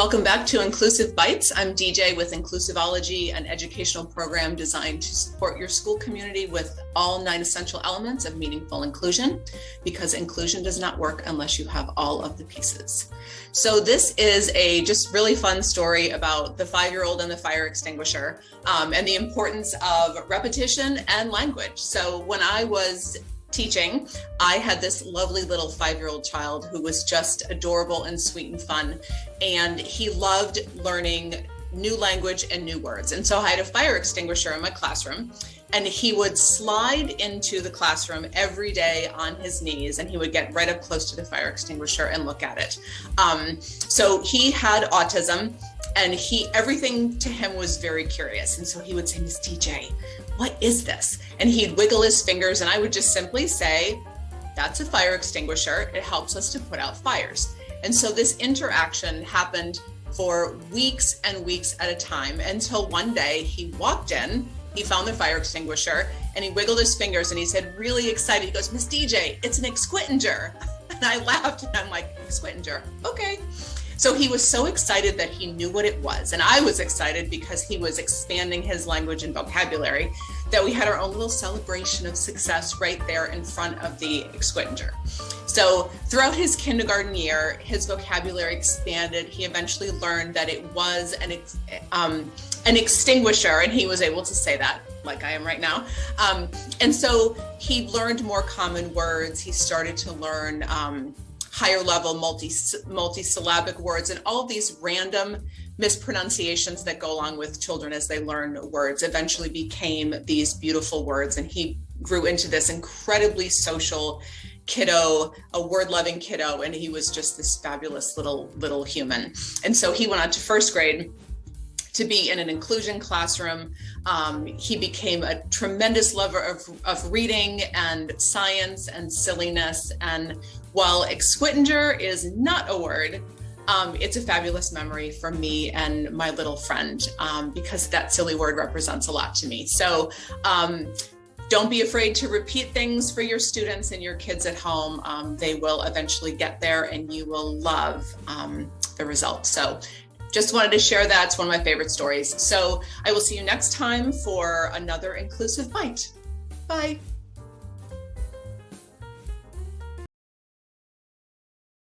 Welcome back to Inclusive Bites. I'm DJ with Inclusivology, an educational program designed to support your school community with all 9 essential elements of meaningful inclusion, because inclusion does not work unless you have all of the pieces. So this is a just really fun story about the 5-year-old and the fire extinguisher, and the importance of repetition and language. So when I was teaching, I had this lovely little 5-year-old child who was just adorable and sweet and fun, and he loved learning new language and new words. And so I had a fire extinguisher in my classroom, and he would slide into the classroom every day on his knees, and he would get right up close to the fire extinguisher and look at it. So he had autism, and everything to him was very curious. And so he would say, "Miss DJ, what is this?" And he'd wiggle his fingers, and I would just simply say, "That's a fire extinguisher. It helps us to put out fires." And so this interaction happened for weeks and weeks at a time, until one day he walked in, he found the fire extinguisher, and he wiggled his fingers, and he said, really excited, he goes, "Miss DJ, it's an exquitinger." And I laughed, and I'm like, "Exquitinger, okay." So he was so excited that he knew what it was. And I was excited because he was expanding his language and vocabulary, that we had our own little celebration of success right there in front of the exquitinger. So throughout his kindergarten year, his vocabulary expanded. He eventually learned that it was an extinguisher, and he was able to say that like I am right now. And so he learned more common words. He started to learn higher level multi-syllabic words, and all of these random mispronunciations that go along with children as they learn words eventually became these beautiful words. And he grew into this incredibly social kiddo, a word-loving kiddo, and he was just this fabulous little human. And so he went on to first grade to be in an inclusion classroom. He became a tremendous lover of reading and science and silliness. And while exquitinger is not a word, it's a fabulous memory for me and my little friend, because that silly word represents a lot to me. So don't be afraid to repeat things for your students and your kids at home. They will eventually get there, and you will love the results. So just wanted to share that. It's one of my favorite stories. So I will see you next time for another Inclusive Bite. Bye.